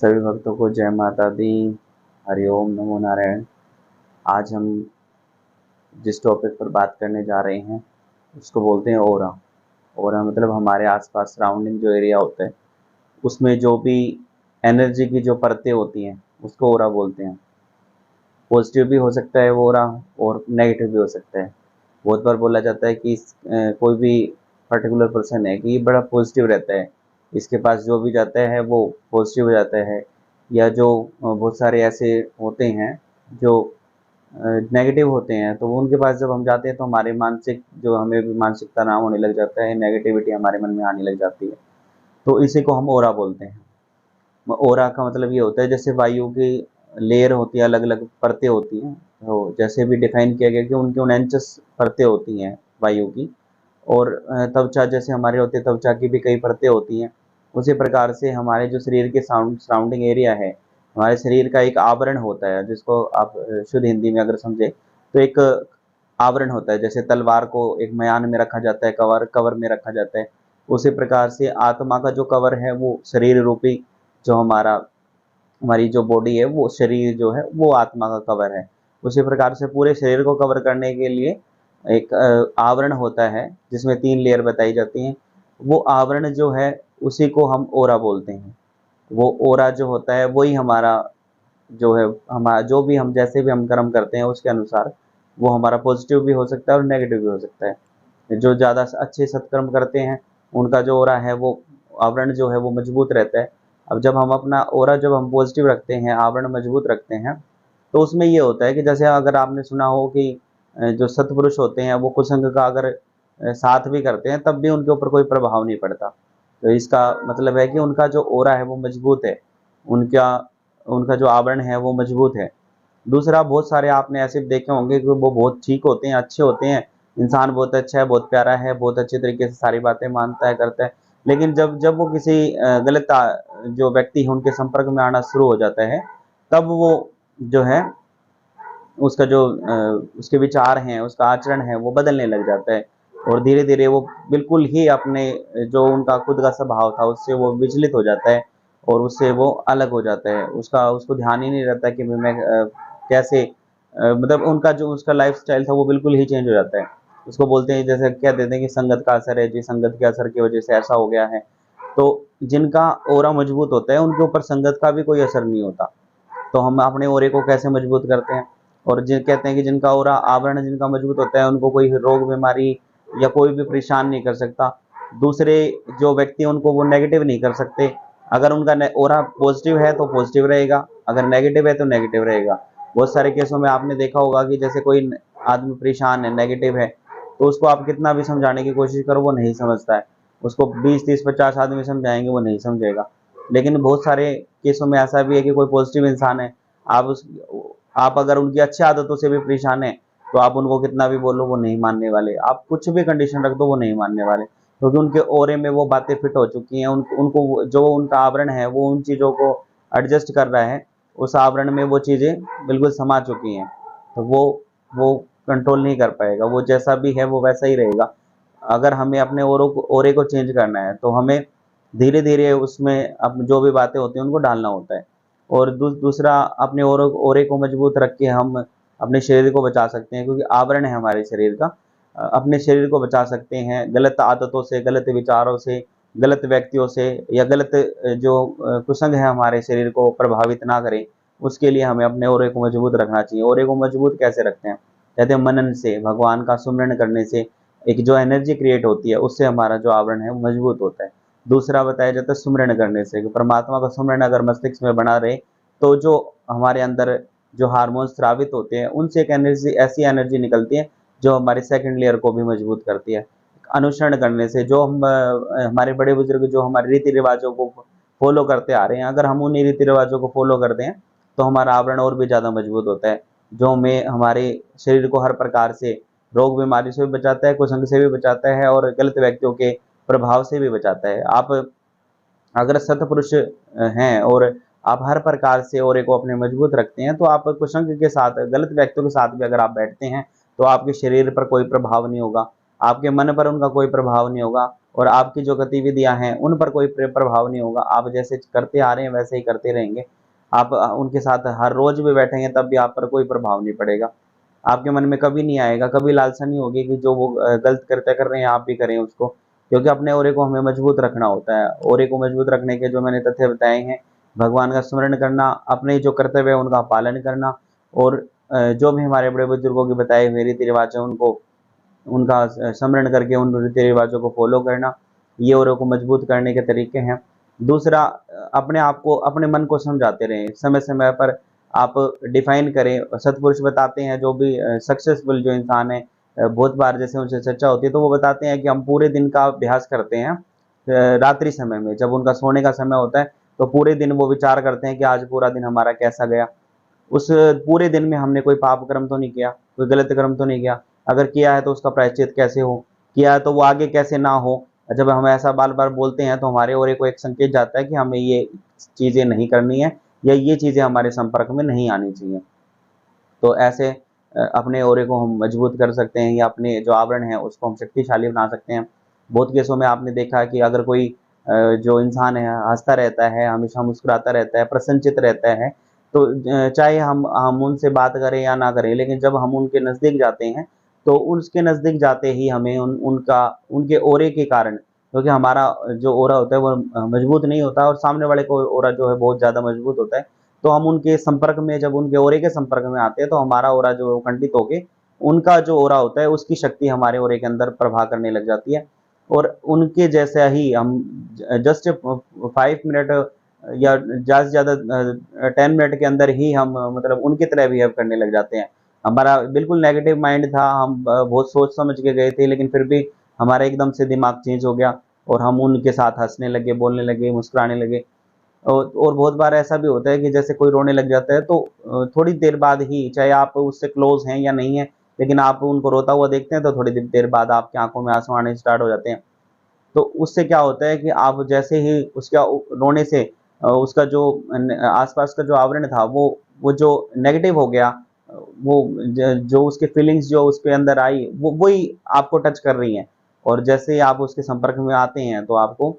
सभी भक्तों को जय माता दी। हरिओम नमो नारायण। आज हम जिस टॉपिक पर बात करने जा रहे हैं उसको बोलते हैं ओरा। ओरा मतलब हमारे आसपास सराउंडिंग जो एरिया होता है उसमें जो भी एनर्जी की जो परतें होती हैं उसको ओरा बोलते हैं। पॉजिटिव भी हो सकता है वो ओरा और नेगेटिव भी हो सकता है। बहुत बार बोला जाता है कि कोई भी पर्टिकुलर पर्सन है कि ये बड़ा पॉजिटिव रहता है, इसके पास जो भी जाता है वो पॉजिटिव हो जाता है। या जो बहुत सारे ऐसे होते हैं जो नेगेटिव होते हैं, तो वो उनके पास जब हम जाते हैं तो हमारे मानसिक जो हमें भी मानसिक तनाव होने लग जाता है, नेगेटिविटी हमारे मन में आने लग जाती है। तो इसी को हम ओरा बोलते हैं। ओरा का मतलब ये होता है जैसे वायु की लेयर होती है, अलग अलग परतें होती हैं, तो जैसे भी डिफाइन किया गया कि उनकी 49 परतें होती हैं वायु की। और त्वचा जैसे हमारे होते हैं, त्वचा की भी कई परतें होती हैं। उसी प्रकार से हमारे जो शरीर के सराउंडिंग एरिया है, हमारे शरीर का एक आवरण होता है जिसको आप शुद्ध हिंदी में अगर समझे तो एक आवरण होता है। जैसे तलवार को एक मयान में रखा जाता है, कवर कवर में रखा जाता है, उसी प्रकार से आत्मा का जो कवर है वो शरीर रूपी जो हमारी जो बॉडी है, वो शरीर जो है वो आत्मा का कवर है। उसी प्रकार से पूरे शरीर को कवर करने के लिए एक आवरण होता है जिसमें 3 लेयर बताई जाती हैं। वो आवरण जो है उसी को हम ओरा बोलते हैं। वो ओरा जो होता है वही हमारा जो है, हमारा जो भी हम जैसे भी हम कर्म करते हैं उसके अनुसार वो हमारा पॉजिटिव भी हो सकता है और नेगेटिव भी हो सकता है। जो ज़्यादा अच्छे सत्कर्म करते हैं उनका जो ओरा है वो आवरण जो है वो मजबूत रहता है। अब जब हम अपना ओरा जब हम पॉजिटिव रखते हैं, आवरण मजबूत रखते हैं, तो उसमें ये होता है कि जैसे अगर आपने सुना हो कि जो सत्पुरुष होते हैं वो कुसंग का अगर साथ भी करते हैं तब भी उनके ऊपर कोई प्रभाव नहीं पड़ता। तो इसका मतलब है कि उनका जो ओरा है वो मजबूत है, उनका उनका जो आवरण है वो मजबूत है। दूसरा, बहुत सारे आपने ऐसे देखे होंगे कि वो बहुत ठीक होते हैं, अच्छे होते हैं, इंसान बहुत अच्छा है, बहुत प्यारा है, बहुत अच्छे तरीके से सारी बातें मानता है, करता है। लेकिन जब जब वो किसी गलत जो व्यक्ति है उनके संपर्क में आना शुरू हो जाता है, तब वो जो है उसका जो उसके विचार हैं, उसका आचरण है वो बदलने लग जाता है। और धीरे धीरे वो बिल्कुल ही अपने जो उनका खुद का स्वभाव था उससे वो विचलित हो जाता है और उससे वो अलग हो जाता है। उसका उसको ध्यान ही नहीं रहता कि मैं कैसे मतलब उनका जो उसका लाइफ स्टाइल था वो बिल्कुल ही चेंज हो जाता है। उसको बोलते हैं, जैसे कह देते हैं कि संगत का असर है जी, संगत के असर की वजह से ऐसा हो गया है। तो जिनका ओरा मजबूत होता है उनके ऊपर संगत का भी कोई असर नहीं होता। तो हम अपने ओरे को कैसे मजबूत करते हैं? और जिन कहते हैं कि जिनका ओरा आवरण जिनका मजबूत होता है उनको कोई रोग बीमारी या कोई भी परेशान नहीं कर सकता। दूसरे जो व्यक्ति हैं उनको वो नेगेटिव नहीं कर सकते। अगर उनका ओरा पॉजिटिव है तो पॉजिटिव रहेगा, अगर नेगेटिव है तो नेगेटिव रहेगा। बहुत सारे केसों में आपने देखा होगा कि जैसे कोई आदमी परेशान है, नेगेटिव है, तो उसको आप कितना भी समझाने की कोशिश करो वो नहीं समझता है। उसको 20 30 50 आदमी समझाएंगे वो नहीं समझेगा। लेकिन बहुत सारे केसों में ऐसा भी है कि कोई पॉजिटिव इंसान है, आप उस आप अगर उनकी अच्छी आदतों से भी परेशान है तो आप उनको कितना भी बोलो वो नहीं मानने वाले। आप कुछ भी कंडीशन रख दो वो नहीं मानने वाले, क्योंकि उनके ओरे में वो बातें फिट हो चुकी हैं। उनको जो उनका आवरण है वो उन चीज़ों को एडजस्ट कर रहा है, उस आवरण में वो चीज़ें बिल्कुल समा चुकी हैं। तो वो कंट्रोल नहीं कर पाएगा, वो जैसा भी है वो वैसा ही रहेगा। अगर हमें अपने ओरे को चेंज करना है तो हमें धीरे धीरे उसमें अब जो भी बातें होती हैं उनको डालना होता है। और दूसरा, अपने ओरे को मजबूत रख के हम अपने शरीर को बचा सकते हैं, क्योंकि आवरण है हमारे शरीर का। अपने शरीर को बचा सकते हैं गलत आदतों से, गलत विचारों से, गलत व्यक्तियों से, या गलत जो कुसंग है हमारे शरीर को प्रभावित ना करें। उसके लिए हमें अपने ओरे को मजबूत रखना चाहिए। ओरे को मजबूत कैसे रखते हैं? कहते हैं मनन से, भगवान का सुमिरन करने से एक जो एनर्जी क्रिएट होती है उससे हमारा जो आवरण है वो मजबूत होता है। दूसरा बताया जाता है सुमिरन करने से, कि परमात्मा का सुमिरन अगर मस्तिष्क में बना रहे तो जो हमारे अंदर जो हार्मोन्स स्रावित होते हैं उनसे एक एनर्जी, ऐसी एनर्जी निकलती है जो हमारे सेकंड लेयर को भी मजबूत करती है। अनुसरण करने से, जो हम हमारे बड़े बुजुर्ग जो हमारे रीति रिवाजों को फॉलो करते आ रहे हैं, अगर हम उन्हीं रीति रिवाजों को फॉलो करते हैं तो हमारा आवरण और भी ज़्यादा मजबूत होता है, जो हमें हमारे शरीर को हर प्रकार से रोग बीमारी से भी बचाता है, कुसंग से भी बचाता है और गलत व्यक्तियों के प्रभाव से भी बचाता है। आप अगर सतपुरुष हैं और आप हर प्रकार से ओरे को अपने मजबूत रखते हैं, तो आप कुसंग के साथ, गलत व्यक्तियों के साथ भी अगर आप बैठते हैं तो आपके शरीर पर कोई प्रभाव नहीं होगा, आपके मन पर उनका कोई प्रभाव नहीं होगा। और आपकी जो गतिविधियां हैं उन पर कोई प्रभाव नहीं होगा। आप जैसे करते आ रहे हैं वैसे ही करते रहेंगे। आप उनके साथ हर रोज भी बैठेंगे तब भी आप पर कोई प्रभाव नहीं पड़ेगा। आपके मन में कभी नहीं आएगा, कभी लालसा नहीं होगी कि जो वो गलत करते कर रहे हैं आप भी करें उसको, क्योंकि अपने ओरे को हमें मजबूत रखना होता है। ओरे को मजबूत रखने के जो मैंने तथ्य बताए हैं, भगवान का स्मरण करना, अपने जो कर्तव्य है उनका पालन करना, और जो भी हमारे बड़े बुजुर्गों के बताए हुए रीति रिवाज है उनको उनका स्मरण करके उन रीति रिवाजों को फॉलो करना, ये औरों को मजबूत करने के तरीके हैं। दूसरा, अपने आप को, अपने मन को समझाते रहें, समय समय पर आप डिफाइन करें। सतपुरुष बताते हैं, जो भी सक्सेसफुल जो इंसान है, बहुत बार जैसे उनसे चर्चा होती है तो वो बताते हैं कि हम पूरे दिन का अभ्यास करते हैं। रात्रि समय में जब उनका सोने का समय होता है तो पूरे दिन वो विचार करते हैं कि आज पूरा दिन हमारा कैसा गया। उस पूरे दिन में हमने कोई पाप कर्म तो नहीं किया, कोई गलत कर्म तो नहीं किया, अगर किया है तो उसका प्रायश्चित कैसे हो, किया है तो वो आगे कैसे ना हो। जब हम ऐसा बार बार बोलते हैं तो हमारे और को एक संकेत जाता है कि हमें ये चीज़ें नहीं करनी है या ये चीज़ें हमारे संपर्क में नहीं आनी चाहिए। तो ऐसे अपने ओरे को हम मजबूत कर सकते हैं या अपने जो आवरण है उसको हम शक्तिशाली बना सकते हैं। बहुत केसों में आपने देखा कि अगर कोई जो इंसान है हंसता रहता है, हमेशा मुस्कुराता रहता है, प्रसन्नचित रहता है, तो चाहे हम उनसे बात करें या ना करें, लेकिन जब हम उनके नज़दीक जाते हैं तो उसके नज़दीक जाते ही हमें उनके ओरे के कारण, क्योंकि हमारा जो ओरा होता है वो मजबूत नहीं होता और सामने वाले को ओरा जो है बहुत ज़्यादा मजबूत होता है। तो हम उनके संपर्क में, जब उनके ओरे के संपर्क में आते हैं तो हमारा ओरा जो खंडित होके उनका जो ओरा होता है उसकी शक्ति हमारे ओरे के अंदर प्रभाव करने लग जाती है। और उनके जैसा ही हम जस्ट 5 मिनट या ज़्यादा से ज़्यादा 10 मिनट के अंदर ही हम मतलब उनकी तरह बिहेव करने लग जाते हैं। हमारा बिल्कुल नेगेटिव माइंड था, हम बहुत सोच समझ के गए थे, लेकिन फिर भी हमारा एकदम से दिमाग चेंज हो गया और हम उनके साथ हंसने लगे, बोलने लगे, मुस्कुराने लगे। और बहुत बार ऐसा भी होता है कि जैसे कोई रोने लग जाता है तो थोड़ी देर बाद ही, चाहे आप उससे क्लोज हैं या नहीं है, लेकिन आप उनको रोता हुआ देखते हैं तो थोड़ी देर बाद आपकी आंखों में आंसू आने स्टार्ट हो जाते हैं। तो उससे क्या होता है कि आप जैसे ही उसका रोने से उसका जो आसपास का जो आवरण था वो जो नेगेटिव हो गया, वो जो उसके फीलिंग्स जो उसके अंदर आई वो वही आपको टच कर रही हैं, और जैसे ही आप उसके संपर्क में आते हैं तो आपको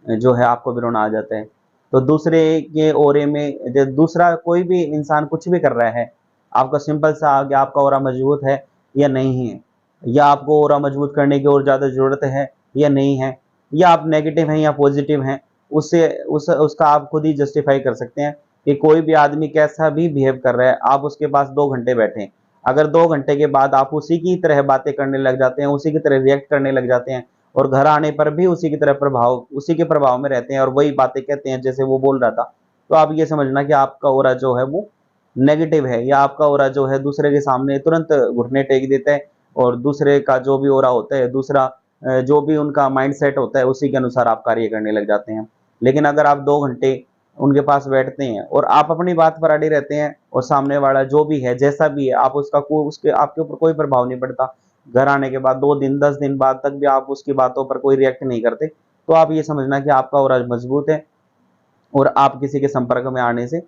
जो है आपको भी रोना आ जाता है। तो दूसरे के ओरे में दूसरा कोई भी इंसान कुछ भी कर रहा है, आपका सिंपल सा आ गया, आपका ओरा मजबूत है या नहीं है, या आपको ओरा मजबूत करने की और ज़्यादा ज़रूरत है या नहीं है, या आप नेगेटिव हैं या पॉजिटिव हैं, उससे उसका आप खुद ही जस्टिफाई कर सकते हैं कि कोई भी आदमी कैसा भी बिहेव कर रहा है, आप उसके पास 2 घंटे बैठें, अगर 2 घंटे के बाद आप उसी की तरह बातें करने लग जाते हैं, उसी की तरह रिएक्ट करने लग जाते हैं और घर आने पर भी उसी की तरह उसी के प्रभाव में रहते हैं और वही बातें कहते हैं जैसे वो बोल रहा था, तो आप ये समझना कि आपका ओरा जो है वो नेगेटिव है, या आपका ओरा जो है दूसरे के सामने तुरंत घुटने टेक देता है और दूसरे का जो भी ओरा होता है, दूसरा जो भी उनका माइंडसेट होता है उसी के अनुसार आप कार्य करने लग जाते हैं। लेकिन अगर आप 2 घंटे उनके पास बैठते हैं और आप अपनी बात पर अड़े रहते हैं और सामने वाला जो भी है जैसा भी है आप उसका उसके आपके ऊपर कोई प्रभाव नहीं पड़ता, घर आने के बाद 2 दिन 10 दिन बाद तक भी आप उसकी बातों पर कोई रिएक्ट नहीं करते, तो आप ये समझना कि आपका ओरा मजबूत है और आप किसी के संपर्क में आने से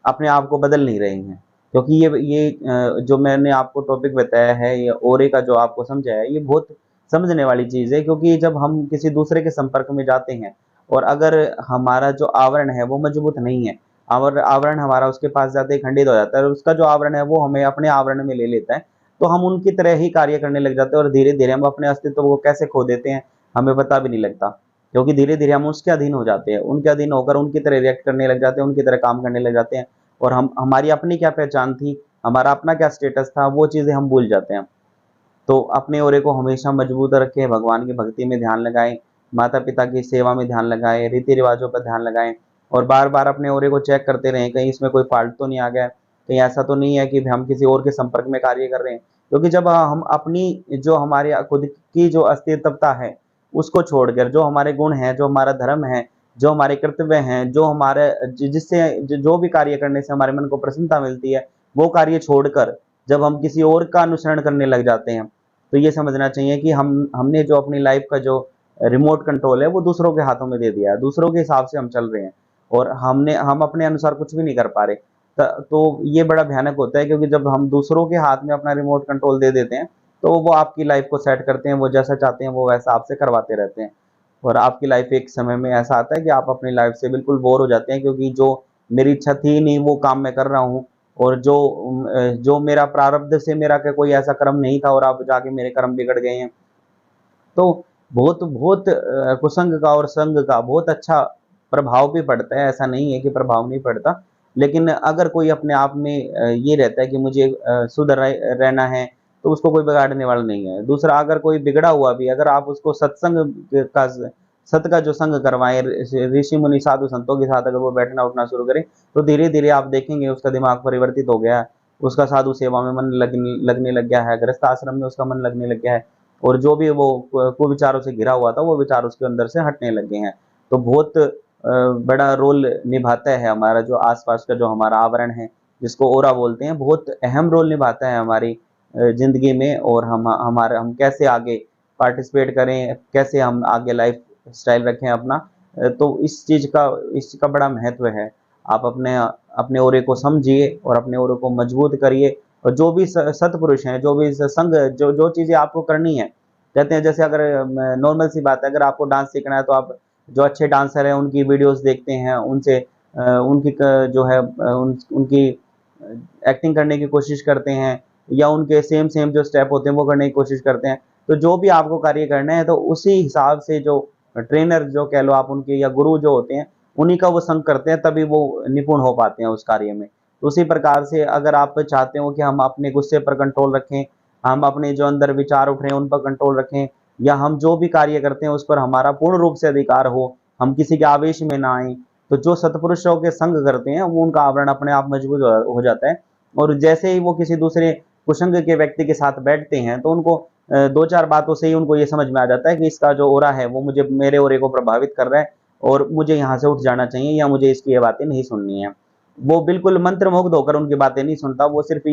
अपने आप को बदल नहीं रहे हैं। क्योंकि ये जो मैंने आपको टॉपिक बताया है, ये ओरे का जो आपको समझाया है, ये बहुत समझने वाली चीज़ है। क्योंकि जब हम किसी दूसरे के संपर्क में जाते हैं और अगर हमारा जो आवरण है वो मजबूत नहीं है, आवरण हमारा उसके पास जाते ही खंडित हो जाता है और उसका जो आवरण है वो हमें अपने आवरण में ले लेता है, तो हम उनकी तरह ही कार्य करने लग जाते हैं और धीरे धीरे हम अपने अस्तित्व को कैसे खो देते हैं हमें पता भी नहीं लगता। क्योंकि धीरे धीरे हम उसके अधीन हो जाते हैं, उनके अधीन होकर उनकी तरह रिएक्ट करने लग जाते हैं, उनकी तरह काम करने लग जाते हैं, और हम हमारी अपनी क्या पहचान थी, हमारा अपना क्या स्टेटस था, वो चीज़ें हम भूल जाते हैं। तो अपने ओरे को हमेशा मजबूत रखें, भगवान की भक्ति में ध्यान लगाएं, माता पिता की सेवा में ध्यान लगाएं, रीति रिवाजों पर ध्यान लगाएं, और बार बार अपने ओरे को चेक करते रहें कहीं इसमें कोई फॉल्ट तो नहीं आ गया, कहीं ऐसा तो नहीं है कि हम किसी और के संपर्क में कार्य कर रहे हैं। क्योंकि जब हम अपनी जो हमारी खुद की जो अस्तित्वता है उसको छोड़कर, जो हमारे गुण हैं, जो हमारा धर्म है, जो हमारे कर्तव्य हैं, जो हमारे जिससे जो भी कार्य करने से हमारे मन को प्रसन्नता मिलती है, वो कार्य छोड़कर जब हम किसी और का अनुसरण करने लग जाते हैं, तो ये समझना चाहिए कि हमने जो अपनी लाइफ का जो रिमोट कंट्रोल है वो दूसरों के हाथों में दे दिया है, दूसरों के हिसाब से हम चल रहे हैं और हम अपने अनुसार कुछ भी नहीं कर पा रहे। तो ये बड़ा भयानक होता है, क्योंकि जब हम दूसरों के हाथ में अपना रिमोट कंट्रोल दे देते हैं तो वो आपकी लाइफ को सेट करते हैं, वो जैसा चाहते हैं वो वैसा आपसे करवाते रहते हैं। और आपकी लाइफ एक समय में ऐसा आता है कि आप अपनी लाइफ से बिल्कुल बोर हो जाते हैं, क्योंकि जो मेरी इच्छा थी नहीं वो काम मैं कर रहा हूँ, और जो मेरा प्रारब्ध से मेरा कोई ऐसा कर्म नहीं था और अब जाके मेरे कर्म बिगड़ गए हैं। तो बहुत बहुत कुसंग का और संग का बहुत अच्छा प्रभाव भी पड़ता है, ऐसा नहीं है कि प्रभाव नहीं पड़ता। लेकिन अगर कोई अपने आप में ये रहता है कि मुझे शुद्ध रहना है, तो उसको कोई बिगाड़ने वाला नहीं है। दूसरा, अगर कोई बिगड़ा हुआ भी, अगर आप उसको सत्संग का सत का जो संग करवाएं, ऋषि मुनि साधु संतों के साथ अगर वो बैठना उठना शुरू करें, तो धीरे धीरे आप देखेंगे उसका दिमाग परिवर्तित हो गया है, उसका साधु सेवा में मन लगने लग गया है, गृहस्थ आश्रम में उसका मन लगने लग गया है, और जो भी वो कुविचारों से घिरा हुआ था वो विचार उसके अंदर से हटने लगे हैं। तो बहुत बड़ा रोल निभाता है हमारा जो आसपास का जो हमारा आवरण है, जिसको ओरा बोलते हैं, बहुत अहम रोल निभाता है हमारी जिंदगी में। और हम कैसे आगे पार्टिसिपेट करें, कैसे हम आगे लाइफ स्टाइल रखें अपना, तो इस चीज का बड़ा महत्व है। आप अपने अपने ओरे को समझिए और अपने ओरे को मजबूत करिए। और जो भी सत्पुरुष हैं, जो भी संग, जो जो चीजें आपको करनी है, कहते हैं जैसे अगर नॉर्मल सी बात है, अगर आपको डांस सीखना है तो आप जो अच्छे डांसर हैं उनकी वीडियोस देखते हैं, उनसे उनकी जो है उनकी एक्टिंग करने की कोशिश करते हैं, या उनके सेम सेम जो स्टेप होते हैं वो करने की कोशिश करते हैं। तो जो भी आपको कार्य करना है, तो उसी हिसाब से जो ट्रेनर जो कह लो आप उनके, या गुरु जो होते हैं, उन्हीं का वो संग करते हैं, तभी वो निपुण हो पाते हैं उस कार्य में। तो उसी प्रकार से अगर आप चाहते हो कि हम अपने गुस्से पर कंट्रोल रखें, हम अपने जो अंदर विचार उठ रहे हैं उन पर कंट्रोल रखें, या हम जो भी कार्य करते हैं उस पर हमारा पूर्ण रूप से अधिकार हो, हम किसी के आवेश में ना आए, तो जो सत्पुरुषों के संग करते हैं वो उनका आवरण अपने आप मजबूत हो जाता है। और जैसे ही वो किसी दूसरे कुसंग के व्यक्ति के साथ बैठते हैं, तो उनको दो चार बातों से ही उनको ये समझ में आ जाता है कि इसका जो ओरा है वो मुझे, मेरे ओरे को प्रभावित कर रहा है, और मुझे यहाँ से उठ जाना चाहिए, या मुझे इसकी ये बातें नहीं सुननी है। वो बिल्कुल मंत्रमुग्ध होकर उनकी बातें नहीं सुनता, वो सिर्फ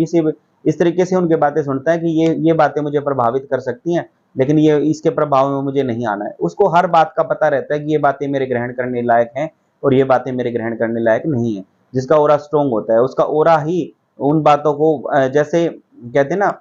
इस तरीके से उनकी बातें सुनता है कि ये बातें मुझे प्रभावित कर सकती हैं, लेकिन ये इसके प्रभाव में मुझे नहीं आना है। उसको हर बात का पता रहता है कि ये बातें मेरे ग्रहण करने लायक हैं और ये बातें मेरे ग्रहण करने लायक नहीं है। जिसका ओरा स्ट्रोंग होता है, उसका ओरा ही उन बातों को जैसे कहते हैं ना,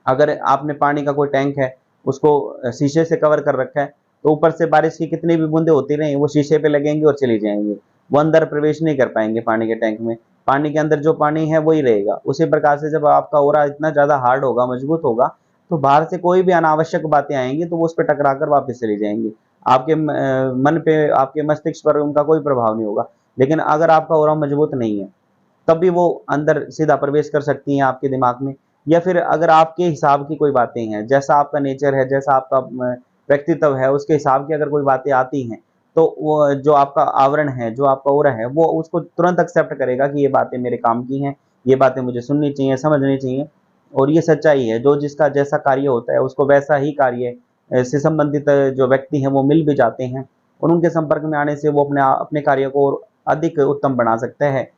अगर आपने पानी का कोई टैंक है, उसको शीशे से कवर कर रखा है, तो ऊपर से बारिश की कितनी भी बूंदें होती रहें, वो शीशे पे लगेंगी और चली जाएंगी, वो अंदर प्रवेश नहीं कर पाएंगे पानी के टैंक में। पानी के अंदर जो पानी है वही रहेगा। उसी प्रकार से जब आपका ओरा इतना ज्यादा हार्ड होगा, मजबूत होगा, तो बाहर से कोई भी अनावश्यक बातें आएंगी तो वो उस पर टकरा कर वापस चली जाएंगी। आपके मन पे, आपके मस्तिष्क पर उनका कोई प्रभाव नहीं होगा। लेकिन अगर आपका ओरा मजबूत नहीं है, तब भी वो अंदर सीधा प्रवेश कर सकती हैं आपके दिमाग में। या फिर अगर आपके हिसाब की कोई बातें हैं, जैसा आपका नेचर है, जैसा आपका व्यक्तित्व है, उसके हिसाब की अगर कोई बातें आती हैं, तो वो जो आपका आवरण है, जो आपका ओरा है, वो उसको तुरंत एक्सेप्ट करेगा कि ये बातें मेरे काम की हैं, ये बातें मुझे सुननी चाहिए, समझनी चाहिए। और ये सच्चाई है, जो जिसका जैसा कार्य होता है उसको वैसा ही कार्य से संबंधित जो व्यक्ति हैं वो मिल भी जाते हैं, और उनके संपर्क में आने से वो अपने कार्य को और अधिक उत्तम बना सकते हैं।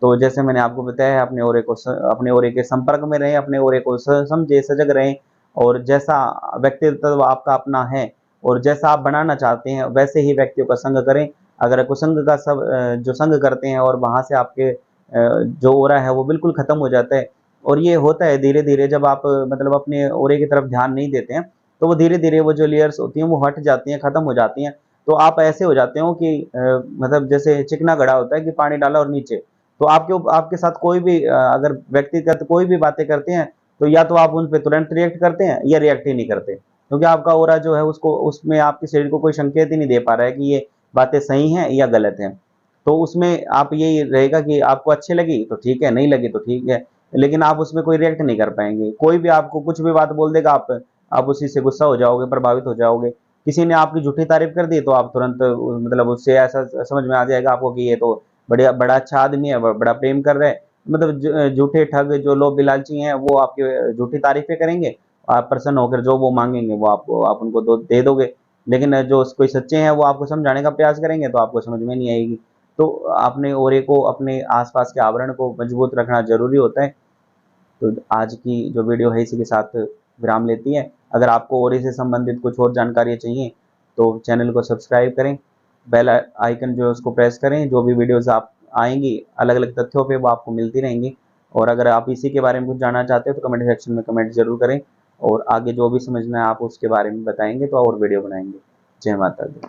तो जैसे मैंने आपको बताया है, अपने ओरे के संपर्क में रहें, अपने ओरे को समझे, सजग रहें, और जैसा व्यक्तित्व आपका अपना है और जैसा आप बनाना चाहते हैं वैसे ही व्यक्तियों का संग करें। अगर कुसंग का जो संग करते हैं और वहाँ से आपके जो ओरा है वो बिल्कुल खत्म हो जाता है। और ये होता है धीरे धीरे, जब आप मतलब अपने ओरे की तरफ ध्यान नहीं देते हैं, तो वो धीरे धीरे वो जो लेयर्स होती हैं वो हट जाती हैं, खत्म हो जाती हैं। तो आप ऐसे हो जाते हो कि मतलब जैसे चिकना घड़ा होता है कि पानी डाला और नीचे, तो आपके साथ कोई भी अगर व्यक्तिगत कोई भी बातें करते हैं, तो या तो आप उन पे तुरंत रिएक्ट करते हैं या रिएक्ट ही नहीं करते, क्योंकि आपका ओरा जो है उसको, उसमें आपके शरीर को कोई संकेत ही नहीं दे पा रहा है कि ये बातें सही हैं या गलत हैं। तो उसमें आप यही रहेगा कि आपको अच्छी लगी तो ठीक है, नहीं लगी तो ठीक है, लेकिन आप उसमें कोई रिएक्ट नहीं कर पाएंगे। कोई भी आपको कुछ भी बात बोल देगा, आप उसी से गुस्सा हो जाओगे, प्रभावित हो जाओगे। किसी ने आपकी झूठी तारीफ कर दी तो आप तुरंत मतलब उससे ऐसा समझ में आ जाएगा आपको कि ये तो बढ़िया, बड़ा अच्छा आदमी है, बड़ा प्रेम कर रहा है। मतलब झूठे ठग जो लोग लालची हैं वो आपकी झूठी तारीफें करेंगे, आप प्रसन्न होकर जो वो मांगेंगे वो आप उनको दे दोगे। लेकिन जो कोई सच्चे हैं वो आपको समझाने का प्रयास करेंगे तो आपको समझ में नहीं आएगी। तो अपने ओरे को, अपने आसपास के आवरण को मजबूत रखना जरूरी होता है। तो आज की जो वीडियो है इसी के साथ विराम लेती है। अगर आपको ओरे से संबंधित कुछ और जानकारी चाहिए तो चैनल को सब्सक्राइब करें, बेल आइकन जो है उसको प्रेस करें। जो भी वीडियोस आप आएंगी अलग अलग तथ्यों पे वो आपको मिलती रहेंगी। और अगर आप इसी के बारे में कुछ जानना चाहते हैं तो कमेंट सेक्शन में कमेंट जरूर करें। और आगे जो भी समझना है आप उसके बारे में बताएंगे तो और वीडियो बनाएंगे। जय माता दी।